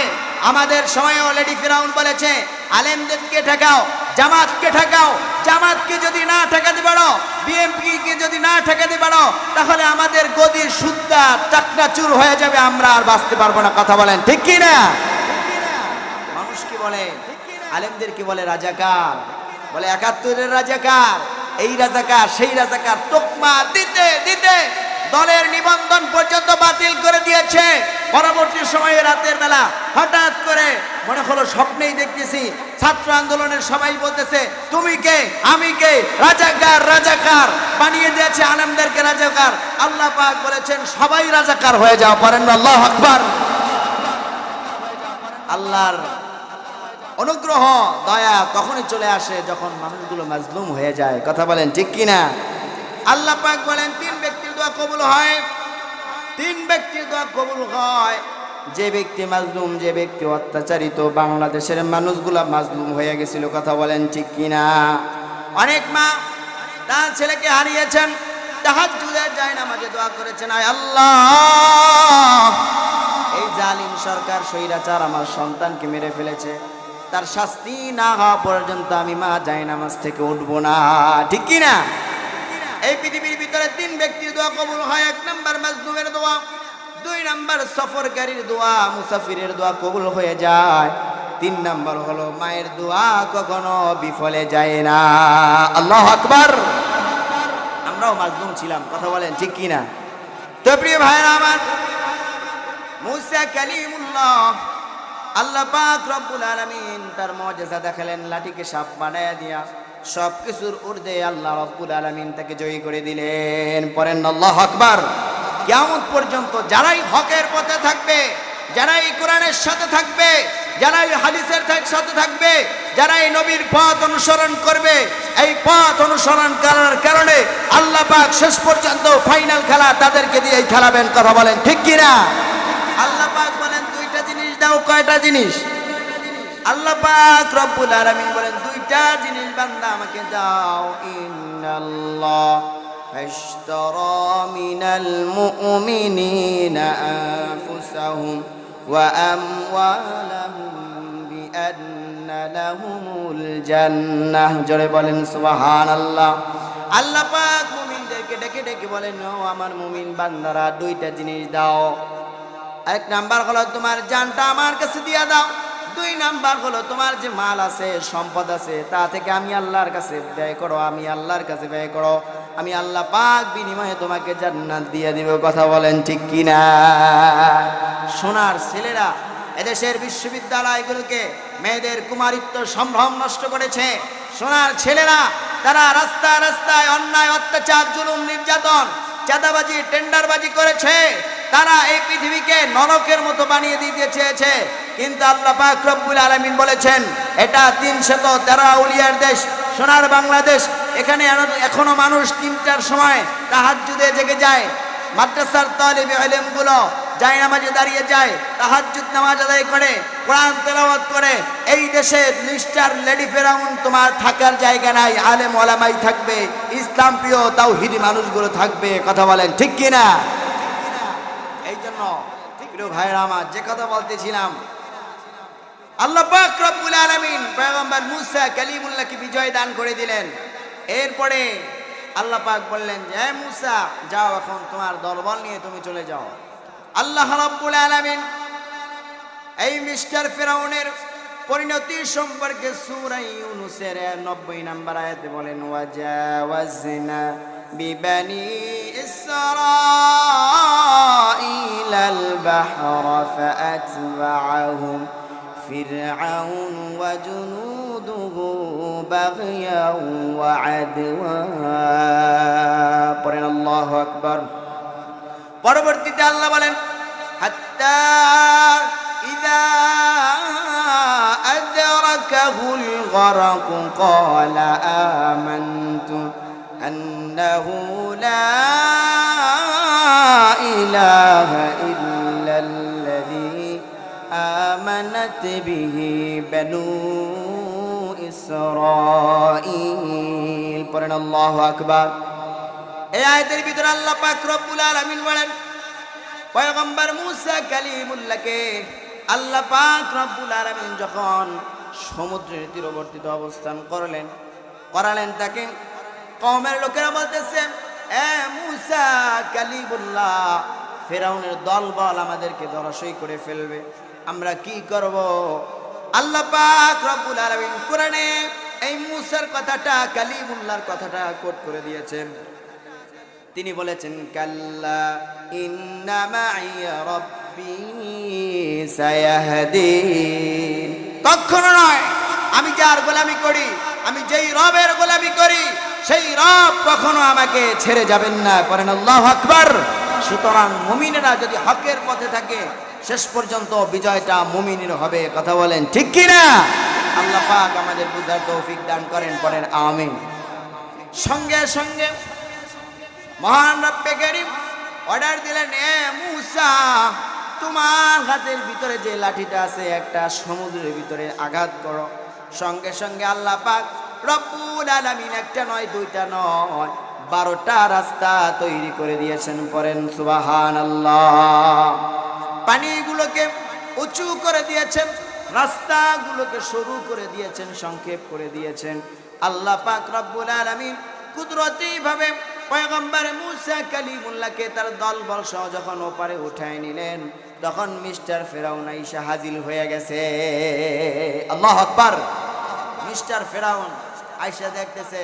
আমাদের সময়েও লেডি ফিরাউন বলেছে, আলেমদেরকে ঠেকাও, জামাতকে ঠেকাও। জামাতকে যদি না ঠেকাতে পারো, বিএনপিকে যদি না ঠেকাতে পারো, তাহলে আমাদের গদির সুদ্ধা চাকনাচুর হয়ে যাবে, আমরা আর বাঁচতে পারবো না। কথা বলেন ঠিক কি না? মানুষ কি বলে? আলেমদের কি বলে? রাজাকার বলে, ৭১-এর রাজাকার, এই রাজাকার, সেই রাজাকার। তোকমা দিতে দিতে দলের নিবন্ধন পর্যন্ত বাতিল করে দিয়েছে। পরবর্তী সময়ে রাতের বেলা হঠাৎ করে মনে হলো স্বপ্নেই দেখতেছি ছাত্র আন্দোলনের সবাই বলতেছে, তুমি কে, আমি কে, রাজাকার রাজাকার বানিয়ে দিয়েছে আলেমদেরকে রাজাকার। আল্লাহ পাক বলেছেন সবাই রাজাকার হয়ে যাও। পড়েন আল্লাহু আকবার। আল্লাহর অনুগ্রহ দয়া তখনই চলে আসে যখন মানুষগুলো মাজলুম হয়ে যায়। কথা বলেন ঠিক কি না? আল্লাহ পাক বলেন 3 ব্যক্তির দোয়া কবুল হয়। 3 ব্যক্তির দোয়া কবুল হয়। যে ব্যক্তি মাজলুম, যে ব্যক্তি অত্যাচারিত, বাংলাদেশের মানুষগুলা মাজলুম হয়ে গেছিল। কথা বলেন ঠিক কি না? অনেক মা তার ছেলেকে হারিয়েছেন, তাহাজ্জুদের জায়নামাজে দোয়া করেছেন, আয় আল্লাহ জালিম সরকার স্বৈরাচার আমার সন্তানকে মেরে ফেলেছে, তার শাস্তি না হওয়া পর্যন্ত আমি মা জায়নামাজ থেকে উঠবো না। ঠিক কি না? এই পৃথিবীর ভিতরে তিন ব্যক্তির দোয়া কবুল হয়। এক নাম্বার মাজলুমের দোয়া, দুই নাম্বার সফরকারীর দোয়া, মুসাফিরের দোয়া কবুল হয়ে যায়, তিন নাম্বার হলো মায়ের দোয়া কখনো বিফলে যায় না। আল্লাহু আকবার। আমরাও মাজলুম ছিলাম, কথা বলেন ঠিক কি না? তো প্রিয় ভাইরা আমার, মুসা কালিমুল্লাহ, আল্লাহ পাক রব্বুল আলামিন তার মুজিজা দেখালেন, লাঠিকে সাপ বানায়া দিয়া সব কিছুর ঊর্ধ্বে আল্লাহ রব্বুল আলামিন তাকে জয়ী করে দিলেন। পড়েন আল্লাহু আকবার। কিয়ামত পর্যন্ত যারাই হকের পথে থাকবে, যারাই কোরআনের সাথে থাকবে, যারাই হাদিসের সাথে থাকবে, যারাই নবীর পথ অনুসরণ করবে, এই পথ অনুসরণ করার কারণে আল্লাহ পাক শেষ পর্যন্ত ফাইনাল খেলা তাদেরকে দিয়েই খেলাবেন। কথা বলেন ঠিক কি না? আল্লাহ পাক বলেন দুইটা জিনিস দাও। কয়টা জিনিস? আল্লাহ পাক রব্বুল আলামিন বলেন দুইটা জিনিস বান্দা আমাকে দাও। ইন্নাল্লাহ আশতারা মিনাল মুমিনিনা আনফুসাহুম ওয়া আমওয়ালাহুম বিআন্না লাহুমুল জান্নাহ। জোরে বলেন সুবহানাল্লাহ। আল্লাহ পাক মুমিনদেরকে ডেকে ডেকে বলেন, ও আমার মুমিন বান্দারা, দুইটা জিনিস দাও। এক নাম্বার হলো তোমার জানটা আমার কাছে দিয়া দাও। দুই নাম্বার হলো তোমার যে মাল আছে, সম্পদ আছে, তা থেকে আমি আল্লাহর কাছে ব্যয় করো, আমি আল্লাহর কাছে ব্যয় করো, আমি আল্লাহ পাক বিনিময়ে তোমাকে জান্নাত দিয়ে দিব। কথা বলেন ঠিক কি না? সোনার ছেলেরা এদেশের বিশ্ববিদ্যালয়গুলোকে মেয়েদের কুমারিত্ব সম্ভ্রম নষ্ট করেছে। সোনার ছেলেরা তারা রাস্তায় রাস্তায় অন্যায়, অত্যাচার, জুলুম, নির্যাতন, চাঁদাবাজি, টেন্ডারবাজি করেছে। তারা এই পৃথিবীকে নরকের মতো বানিয়ে দিতে চেয়েছে, কিন্তু আল্লাহ পাক রব্বুল আলামিন বলেছেন এটা 313 আউলিয়ার দেশ, সোনার বাংলাদেশ। এখানে এখনো মানুষ 3টার সময় তাহাজ্জুদে জেগে যায়। মাদ্রাসার তালিবে ইলমগুলো জায়নামাজে দাঁড়িয়ে যায়, তাহাজ্জুদ নামাজ আদায় করে, কোরআন তেলাওয়াত করে। এই দেশে মিস্টার লেডি ফেরাউন তোমার থাকার জায়গা নাই, আলেম ওলামাই থাকবে, ইসলাম প্রিয় তাওহীদি মানুষগুলো থাকবে। কথা বলেন ঠিক কি না? এই জন্য প্রিয় ভাইরা আমার, যে কথা বলতেছিলাম, আল্লাহ পাক রব্বুল আলামিন পয়গম্বর মুসা কালিমুল্লাহকে বিজয় দান করে দিলেন। এরপরে আল্লাহ পাক বললেন যে হে মুসা, যাও, এখন তোমার দলবল নিয়ে তুমি চলে যাও। আল্লাহ রাব্বুল আলামিন এই মিস্টার ফিরাউনের পরিণতি সম্পর্কে সূরা ইউনূসের 90 নম্বর আয়াতে বলেন, ওয়াজাওয়াজনা বিবানি ইসরাঈলাল বাহরা ফাআতবাআহুম ফিরআউন ওয়া জুনুদুহু বাগয়াও ওয়া আদওয়া। পড়েন আল্লাহু আকবার। পরবর্তীতে আল্লাহ বলেন, হাত্তা ইযা আদরাকাহুল গরক ক্বালা আমানতু আন্নাহু লা ইলাহা ইল্লাল্লাযী আমানাত বিহি বানু ইসরাঈল। পড়েন আল্লাহু আকবার। এই আয়াতের ভিতরে আল্লাহ পাক রব্বুল আলামিন বলেন, পয়গম্বর মুসা কালিমুল্লাহকে আল্লাহ পাক রব্বুল আলামিন যখন সমুদ্রের তীরবর্তীতে অবস্থান করালেন তাকে কওমের লোকেরা বলতেছে, এ মুসা কালিমুল্লাহ, ফিরাউনের দলবল আমাদেরকে ধরাশয়ী করে ফেলবে, আমরা কি করব? আল্লাহ পাক রব্বুল আলামিন কোরআনে এই মুসার কথাটা, কালিমুল্লাহর কথাটা কোট করে দিয়েছেন। তিনি বলেছেন, কাল্লা ইন্না মাইয়া রাব্বি সায়াহদিন। কখনো নয়, আমি যার গোলামি করি, আমি যেই রবের গোলামি করি, সেই রব কখনো আমাকে ছেড়ে যাবেন না। পড়েন আল্লাহু আকবার। সুতরাং মুমিনেরা যদি হকের পথে থাকে, শেষ পর্যন্ত বিজয়টা মুমিনের হবে। কথা বলেন ঠিক কি না? আল্লাহ পাক আমাদের বুঝার তৌফিক দান করেন। পড়েন আমিন। সঙ্গে সঙ্গে মহান রব্বে কারীম অর্ডার দিলেন, এ মুসা, তোমার হাতের ভিতরে যে লাঠিটা আছে, একটা সমুদ্রের ভিতরে আঘাত করো। সঙ্গে সঙ্গে আল্লাহ পাক রব্বুল আলামিন একটা নয়, দুইটা নয়, 12টা রাস্তা তৈরি করে দিয়েছেন। পড়েন সুবহানাল্লাহ। পানিগুলোকে উঁচু করে দিয়েছেন, রাস্তাগুলোকে সরু করে দিয়েছেন, সংক্ষেপ করে দিয়েছেন। আল্লাহ পাক রব্বুল আলামিন কুদরতি ভাবে পয়গম্বর মুসা কালিমুল্লাহকে তার দলবল সহ যখন ওপারে উঠায় নিলেন, তখন মিস্টার ফেরাউন আইসা হাজির হয়ে গেছে। আল্লাহু আকবার। মিস্টার ফেরাউন আইসা দেখতেছে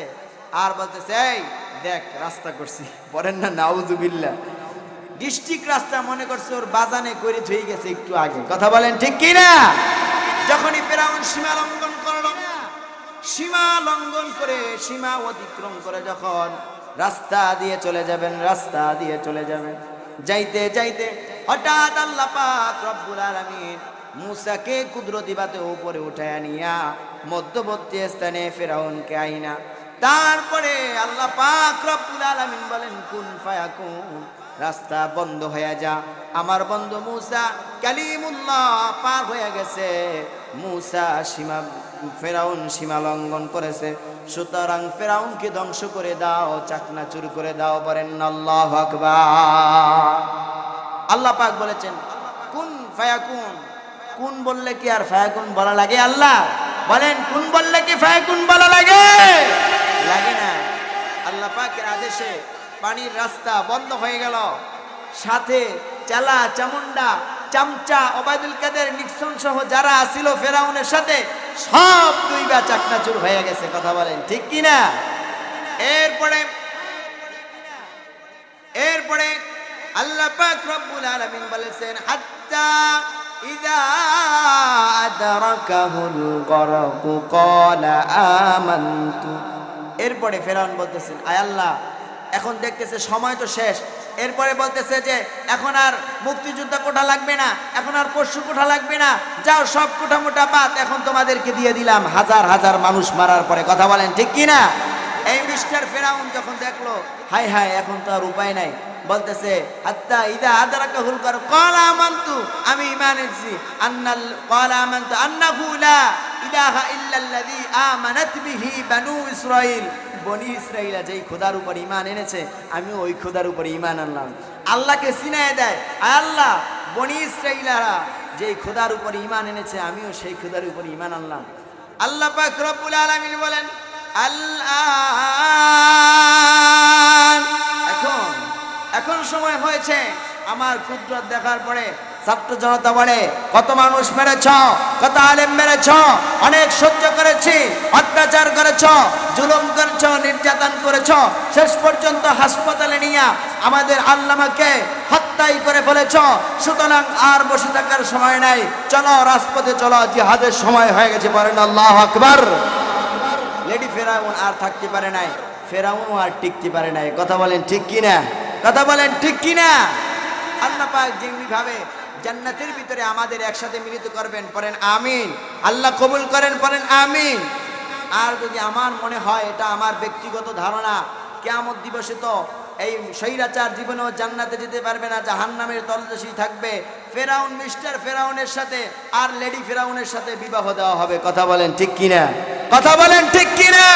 আর বলতেছে, এই দেখ রাস্তা করছি। বলেন না নাউজুবিল্লাহ। ডিস্ট্রিক্ট রাস্তা মনে করছে ওর বাজানে করে ধুয়ে গেছে একটু আগে। কথা বলেন ঠিক কি না? যখনই ফেরাউন সীমা লঙ্ঘন করল, সীমা লঙ্ঘন করে সীমা অতিক্রম করে যখন রাস্তা দিয়ে চলে যাবেন, রাস্তা দিয়ে চলে যাবেন, যাইতে যাইতে হঠাৎ আল্লাহ পাক রব্বুল আলামিন মুসাকে কুদরতি বাতে উপরে উঠায় নিয়া মধ্যবর্তী স্থানে ফেরাউনকে আইনা, তারপরে আল্লাহ পাক রব্বুল আলামিন বলেন কুন ফায়াকুন, রাস্তা বন্ধ হয়ে যা। আমার বন্ধু মুসা কালিমুল্লাহ পার হয়ে গেছে। মুসা ফেরাউন সীমা লঙ্ঘন করেছে, সুতরাং ফেরাউনকে ধ্বংস করে দাও, চাকনাচুর করে দাও। বলেন আল্লাহু আকবার। আল্লাহ পাক বলেছেন কুন ফায়াকুন। কুন বললে কি আর ফায়াকুন বলা লাগে? আল্লাহ বলেন কুন বললে কি ফায়াকুন বলা লাগে? লাগে না। আল্লাহ পাকের আদেশে পানির রাস্তা বন্ধ হয়ে গেল। সাথে চালা চামুন্ডা চামচা ওবায়দুল কাদের নিক্সন সহ যারা আসিল ফেরাউনের সাথে সব দুইবা চাকনাচুর হয়ে গেছে। কথা বলেন ঠিক কি না? এরপরে আল্লাহ পাক রব্বুল আলামিন বলেছেন হাত্তা ইযা আদরাকাহুল গরকু ক্বালা আমানতু। এরপরে ফেরাউন বলতেছেন, আয় আল্লাহ, এখন দেখতেছে সময় তো শেষ। এরপরে বলতেছে যে এখন আর মুক্তিযোদ্ধা কোঠা লাগবে না, এখন আর পশু কোঠা লাগবে না, যাও সব কোঠা মোটা বাদ এখন তোমাদেরকে দিয়ে দিলাম হাজার হাজার মানুষ মারার পরে। কথা বলেন ঠিক কি না? এই মিস্টার ফেরাউন যখন দেখলো হাই হাই এখন তো আর উপায় নাই, বলতেছে হাত্তা ইযা আদরাকাহুল গরক ক্বালা আমানতু, আমি ঈমান এনেছি, ক্বালা আমানতু আন্নাহু লা ইলাহা ইল্লাল্লাযী আমানাত বিহি বানু ইসরাঈল। বনি ইসরাঈলা যেই খোদার উপর ঈমান এনেছে আমি ওই খোদার উপর ঈমান আনলাম। আল্লাহকে চিনায় দেয়, আল্লাহ বনি ইসরাঈলারা যেই খোদার উপর ঈমান এনেছে আমিও সেই খোদার উপর ঈমান আনলাম। আল্লাহ পাক রব্বুল আলামিন বলেন এখন সময় হয়েছে আমার কুদরত দেখার পরে। ছাত্র জনতা বলে কত মানুষ মেরেছ, কত আলেম মেরেছ, অনেক সহ্য করেছি, অত্যাচার করেছ, জুলুম করেছ, নির্যাতন করেছ, শেষ পর্যন্ত হাসপাতালে নিয়ে আমাদের আল্লামাকে হত্যাই করে ফেলেছ। সুতরাং আর বসে থাকার সময় নাই, চলো রাজপথে চলো, জিহাদের সময় হয়ে গেছে। বলেন আল্লাহু আকবার। লেডি ফেরাউন আর থাকতে পারে নাই, ফেরাউনও আর টিকতে পারে নাই। কথা বলেন ঠিক কি না? কথা বলেন ঠিক কি না? আল্লাহ পাক যেমনি ভাবে জান্নাতের ভিতরে আমাদের একসাথে মিলিত করবেন, পড়েন আমিন। আল্লাহ কবুল করেন, পড়েন আমিন। আর যদি আমার মনে হয় এটা আমার ব্যক্তিগত ধারণা, কিয়ামত দিবসে তো এই স্বৈরাচার জীবনেও জান্নাতে যেতে পারবে না, জাহান্নামের তলদেশী থাকবে। ফেরাউন মিস্টার ফেরাউনের সাথে আর লেডি ফেরাউনের সাথে বিবাহ দেওয়া হবে। কথা বলেন ঠিক কি না? কথা বলেন ঠিক কি না?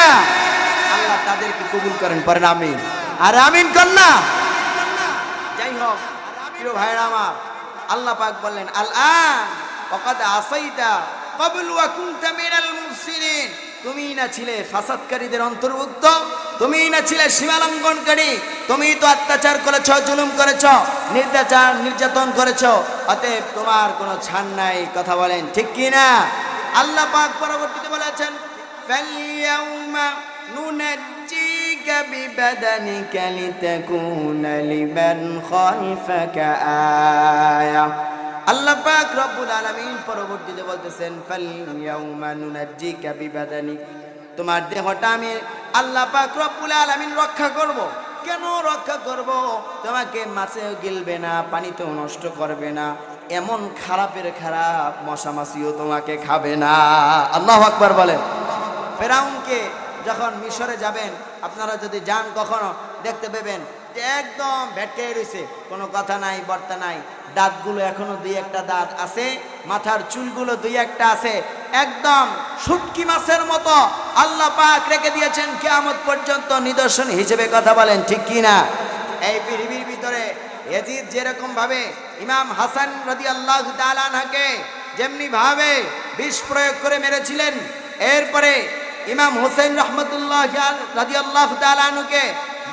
আল্লাহ তাদেরকে কবুল করেন, পড়েন আমিন। আর আমিন কর না। যাই হোক প্রিয় ভাইরা আমার, আল্লাহ পাক বললেন আল-আন ওয়াকাদ আসাইতা ক্বাবলু ওয়া কুনতা মিনাল মুফসিদিন। তুমি না ছিলে ফাসাদকারীদের অন্তর্ভুক্ত, তুমি না ছিলে সীমালঙ্ঘনকারী, তুমি তো অত্যাচার করেছো, জুলুম করেছো, নির্যাতন করেছো, অতএব তোমার কোনো ছাড় নাই। কথা বলেন ঠিক কি না? আল্লাহ পাক পরবর্তীতে বলেছেন ফাল-ইয়াউমা নুনাজ্জিকা বিবাদানিকা লিতাকুনা লিমান খালফাকা আয়া। আল্লাহ পাক রব্বুল আলামিন পরবর্তীতে বলতেছেন ফাল-ইয়াউমা নুনাজ্জিকা বিবাদানিক, তোমার দেহটা আমি আল্লাহ পাক রব্বুল আলামিন রক্ষা করব। কেন রক্ষা করব? তোমাকে মাছেও গিলবে না, পানিতেও নষ্ট করবে না, এমন খারাপের খারাপ মশা মাছিও তোমাকে খাবে না। আল্লাহু আকবার বলেন। ফেরাউনকে যখন মিশরে যাবেন, আপনারা যদি যান কখনো দেখতে পাবেন যে একদম ভেটকে রয়েছে, কোনো কথা নাই, বার্তা নাই, দাঁতগুলো এখনো দুই একটা দাঁত আছে, মাথার চুলগুলো দুই একটা আছে, একদম শুটকি মাছের মতো আল্লাহ পাক রেখে দিয়েছেন কিয়ামত পর্যন্ত নিদর্শন হিসেবে। কথা বলেন ঠিক কি না? এই পৃথিবীর ভিতরে ইয়াজিদ যেরকম ভাবে ইমাম হাসান রাদিয়াল্লাহু তাআলা আনহুকে যেমনি ভাবে বিষ প্রয়োগ করে মেরেছিলেন, এরপরে ইমাম হোসেন রাহমাতুল্লাহ রাদিয়াল্লাহু তাআলা আনহুকে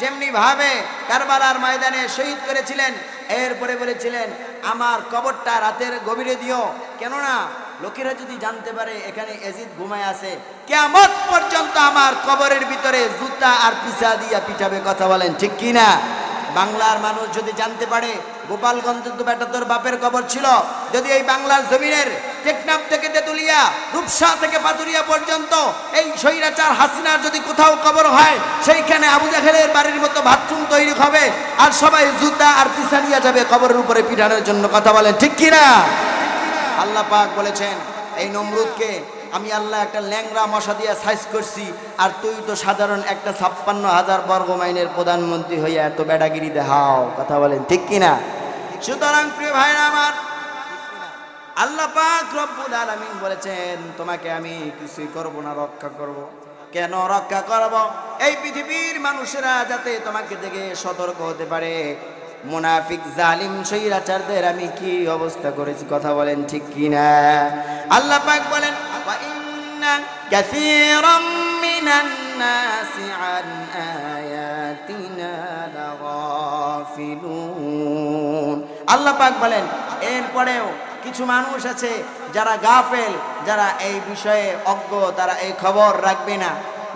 যেমনি ভাবে কারবালার ময়দানে শহীদ করেছিলেন, এরপরে বলেছিলেন আমার কবরটা রাতের গভীরে দিও, কেননা লোকেরা যদি জানতে পারে এখানে ইয়াজিদ ঘুমায় আছে, কিয়ামত পর্যন্ত আমার কবরের ভিতরে জুতা আর পিছা দিয়া পিটাবে। কথা বলেন ঠিক কি না? বাংলার মানুষ যদি জানতে পারে গোপালগঞ্জ তো বেটা তোর বাপের কবর ছিল, যদি এই বাংলার জমিনের টেকনাফ থেকে তেতুলিয়া, রূপসা থেকে পাতুরিয়া পর্যন্ত এই স্বৈরাচার হাসিনার যদি কোথাও কবর হয়, সেইখানে আবু জাহেলের বাড়ির মতো বাথরুম তৈরি হবে আর সবাই জুতা আর পিছা নিয়ে যাবে কবরের উপরে পিটানোর জন্য। কথা বলেন ঠিক কি না? আল্লাহ পাক বলেছেন এই নমরুদকে আমি আল্লাহ একটা ল্যাংরা মশা দিয়ে সাইজ করছি, আর তুই তো সাধারণ একটা 56,000 বর্গ মাইলের প্রধানমন্ত্রী হইয়া এত বেড়াগিরি দেখাও। কথা বলেন ঠিক কিনা? সুতরাং প্রিয় ভাইরা আমার, আল্লাহ পাক রব্বুল আলামিন বলেছেন তোমাকে আমি কিছুই করব না, রক্ষা করব। কেন রক্ষা করব? এই পৃথিবীর মানুষেরা যাতে তোমাকে দেখে সতর্ক হতে পারে মুনাফিক জালিম স্বৈরাচারদের আমি কি অবস্থা করেছি। কথা বলেন ঠিক কিনা? আল্লাহ পাক বলেন ওয়া ইন্না কাসীরাম মিনান নাসি আন আয়াতিনা লাগাফিলুন। আল্লাহ পাক বলেন এরপরেও কিছু মানুষ আছে যারা গাফেল, যারা এই বিষয়ে অজ্ঞ, তারা এই খবর রাখবে না।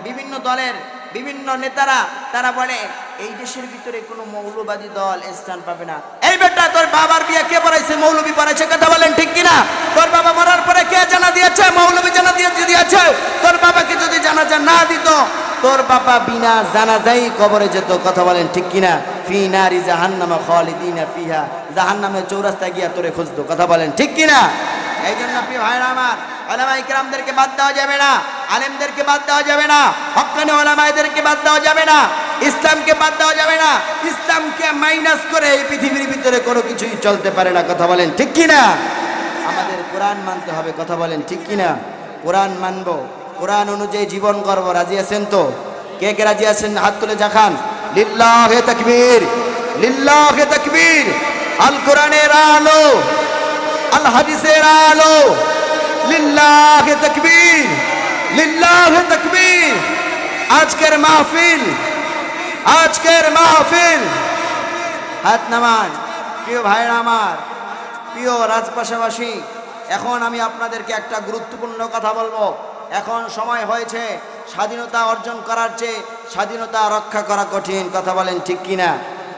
বিভিন্ন দলের বিভিন্ন নেতারা তারা বলে এই দেশের ভিতরে কোনো মৌলবাদী দল স্থান পাবে না। এই বেটা তোর বাবার বিয়ে কে পড়াইছে? মৌলবী পড়াইছে। কথা বলেন ঠিক কিনা? তোর বাবা মরার পরে কে জানা দিয়েছে? মৌলবী জানা দিয়েছে। তোর বাবাকে যদি জানাজা না দিত, তোর বাবা বিনা জানাজাই কবরে যেত। কথা বলেন ঠিক কিনা? ফি নারি জাহান্নামা খালিদিনা ফিহা, জাহান্নামের চৌরাস্তায় গিয়া তোরে খুঁজতো। কথা বলেন ঠিক কিনা? এই জন্য প্রিয় ভাইরা আমার, উলামায়ে কেরামদেরকে বাদ দেওয়া যাবে না, আলেমদেরকে বাদ দেওয়া যাবে না, হক্কানি উলামাদেরকে বাদ দেওয়া যাবে না, ইসলামকে বাদ দেওয়া যাবে না। ইসলামকে মাইনাস করে এই পৃথিবীর ভিতরে কোনো কিছুই চলতে পারে না। কথা বলেন ঠিক কিনা? আমাদের কোরআন মানতে হবে। কথা বলেন ঠিক কিনা? কোরআন মানবো, কোরআন অনুযায়ী জীবন করব। রাজি আছেন তো? কে কে রাজি আছেন হাত তুলে দেখান। লিল্লাহে তাকবীর, লিল্লাহে তাকবীর। আল কোরআনের আলো, আল হাদিসের আলো, লিল্লাহে তাকবীর, লিল্লাহে তাকবীর। আজকের মাহফিল, আজকের মাহফিল হাত নামান। প্রিয় ভাইরা আমার, প্রিয় রাজপাশাবাসী, এখন আমি আপনাদেরকে একটা গুরুত্বপূর্ণ কথা বলবো। এখন সময় হয়েছে স্বাধীনতা অর্জন করার চেয়ে স্বাধীনতা রক্ষা করা কঠিন। কথা বলেন ঠিক কিনা?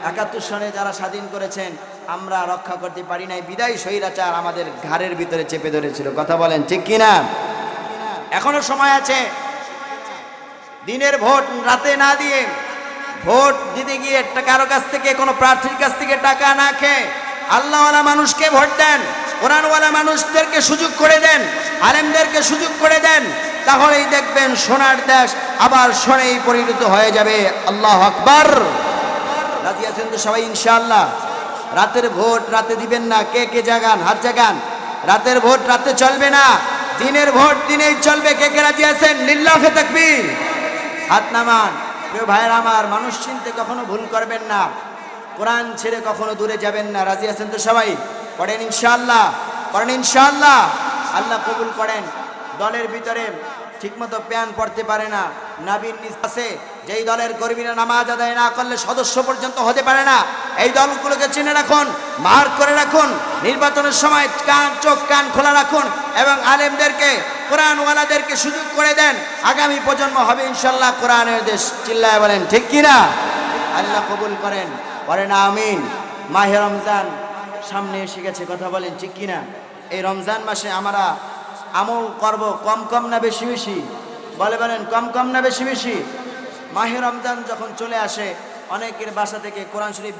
71 সনে যারা স্বাধীন করেছেন আমরা রক্ষা করতে পারি নাই, বিদায় স্বৈরাচার আমাদের ঘাড়ের ভিতরে চেপে ধরেছিল। কথা বলেন ঠিক কিনা? এখনো সময় আছে। দিনের ভোট রাতে না দিয়ে, ভোট দিতে গিয়ে কারো কাছ থেকে, কোনো প্রার্থীর কাছ থেকে টাকা না খেয়ে আল্লাহওয়ালা মানুষকে ভোট দেন, কোরআনওয়ালা মানুষদেরকে সুযোগ করে দেন, আলেমদেরকে সুযোগ করে দেন, তাহলেই দেখবেন সোনার দেশ আবার সোনায় পরিণত হয়ে যাবে। আল্লাহু আকবার। রাজি আছেন তো সবাই ইনশাআল্লাহ? রাতের ভোট রাতে দিবেন না। কে কে জাগান? হাত জাগান। রাতের ভোট রাতে চলবে না, দিনের ভোট দিনেই চলবে। কে কে রাজি আছেন? লিল্লাহে তাকবীর। হাত নামান। প্রিয় ভাইরা আমার, মানুষ চিনতে কখনো ভুল করবেন না, কোরআন ছেড়ে কখনো দূরে যাবেন না। রাজি আছেন তো সবাই? পড়েন ইনশাআল্লাহ, পড়েন ইনশাআল্লাহ। আল্লাহ কবুল করেন। দলের ভিতরে ঠিকমতো প্যান পড়তে পারে না, নাবির নিজ আছে, যেই দলের কর্মীরা নামাজ আদায় না করলে সদস্য পর্যন্ত হতে পারে না, এই দলগুলোকে চিনে রাখুন, মার্ক করে রাখুন। নির্বাচনের সময় চোখ কান খোলা রাখুন এবং আলেমদেরকে, কোরআনওয়ালাদেরকে সুযোগ করে দেন। আগামী প্রজন্ম হবে ইনশাআল্লাহ কোরআনের দেশ। চিল্লায় বলেন ঠিক কিনা? আল্লাহ কবুল করেন। বলেন আমিন। মাহে রমজান সামনে এসে গেছে। কথা বলেন ঠিক কিনা? এই রমজান মাসে আমরা আমল করব কম কম না বেশি বেশি? বলেন কম কম না বেশি বেশি? মাহে রমজান যখন চলে আসে, অনেকের বাসা থেকে কোরআন শরীফ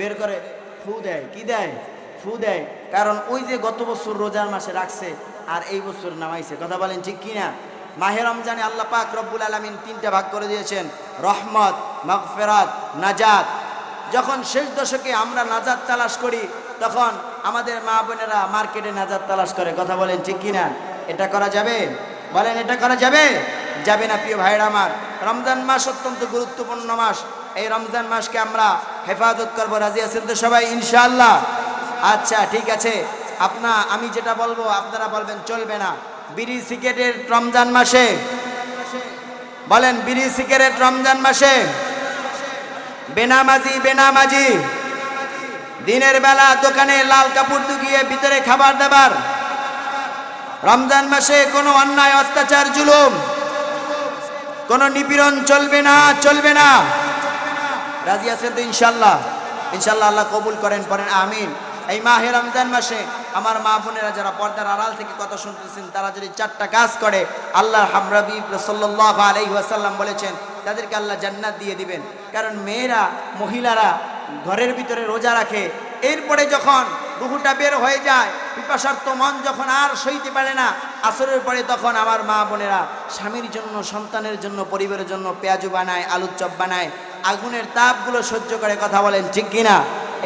বের করে ফু দেয়। কি দেয়? ফু দেয়। কারণ ওই যে গত বছর রোজার মাসে রাখছে আর এই বছর নামাইছে। কথা বলেন ঠিক কিনা? মাহে রমজানে আল্লাহ পাক রব্বুল আলামিন 3টা ভাগ করে দিয়েছেন, রহমত, মাগফিরাত, নাজাত। যখন শেষ দশকে আমরা নাজাত তালাশ করি, তখন আমাদের মা বোনেরা মার্কেটে নাজাত তালাশ করে। কথা বলেন ঠিক কিনা? এটা করা যাবে? বলেন এটা করা যাবে? যাবে না। প্রিয় ভাইরা আমার, রমজান মাস অত্যন্ত গুরুত্বপূর্ণ মাস। এই রমজান মাসকে আমরা হেফাজত করব, রাজি আছেন তো সবাই ইনশাআল্লাহ? আচ্ছা ঠিক আছে, আমি যেটা বলবো আপনারা বলবেন চলবে না। বিড়ি সিগারেট রমজান মাসে বলেন, বিড়ি সিগারেট রমজান মাসে বেনামাজি দিনের বেলা দোকানে লাল কাপড় ঢুকিয়ে ভিতরে খাবার দাবার, রমজান মাসে কোনো অন্যায় অত্যাচার জুলুম, কোনো নিপীড়ন চলবে না। রাজি আছেন তো ইনশাআল্লাহ? ইনশাআল্লাহ আল্লাহ কবুল করেন, পড়েন আমিন। এই মাহে রমজান মাসে আমার মা বোনেরা যারা পর্দার আড়াল থেকে কথা শুনতেছেন, তারা যদি 4টা কাজ করে, আল্লাহর হাবিব সাল্লাল্লাহু আলাইহি ওয়াসাল্লাম বলেছেন তাদেরকে আল্লাহ জান্নাত দিয়ে দিবেন। কারণ মহিলারা ঘরের ভিতরে রোজা রাখে, এরপরে যখন রুহুটা বের হয়ে যায়, পিপাসার্ত মন যখন আর সইতে পারে না, আসরের পরে তখন আমার মা বোনেরা স্বামীর জন্য, সন্তানের জন্য, পরিবারের জন্য পেঁয়াজু বানায়, আলুর চপ বানায়, আগুনের তাপগুলো সহ্য করে। কথা বলেন ঠিক কিনা?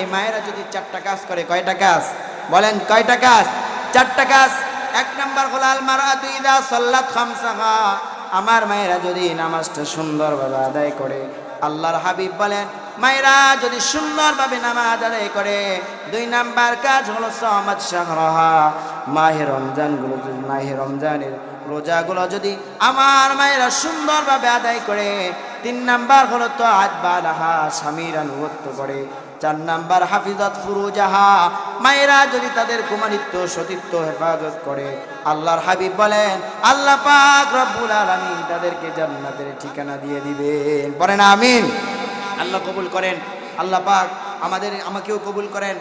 এই মায়েরা যদি 4টা কাজ করে, কয়টা কাজ বলেন, কয়টা কাজ? 4টা কাজ। 1 নাম্বার হলো আল মারআতু ইযা সাল্লাত খামসাহা, আমার মায়েরা যদি নামাজটা সুন্দরভাবে আদায় করে, আল্লাহর হাবিব বলেন মায়েরা যদি সুন্দরভাবে নামাজ আদায় করে। 2 নাম্বার কাজ হলো সামাত শাহরাহা, মাহে রমজানের রোজাগুলো যদি আমার মায়েরা সুন্দরভাবে আদায় করে। 3 নাম্বার হলো তাআত বালাহা, স্বামীর আনুগত্য করে। 4 নাম্বার হাফিজাত ফুরুজাহা, মায়েরা যদি তাদের কুমারিত্ব সতীত্ব হেফাজত করে, আল্লাহর হাবিব বলেন আল্লাহ পাক রব্বুল আলামিন তাদেরকে জান্নাতের ঠিকানা দিয়ে দিবেন। বলেন আমিন। আল্লাহ কবুল করেন, আল্লাহ পাক আমাকেও কবুল করেন।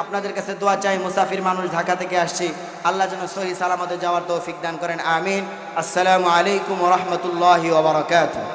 আপনাদের কাছে দোয়া চাই, মুসাফির মানুষ, ঢাকা থেকে আসছি, আল্লাহ যেন সহি সালামতে যাওয়ার তৌফিক দান করেন, আমিন। আসসালামু আলাইকুম ওয়া রাহমাতুল্লাহি ওয়া বারাকাতুহু।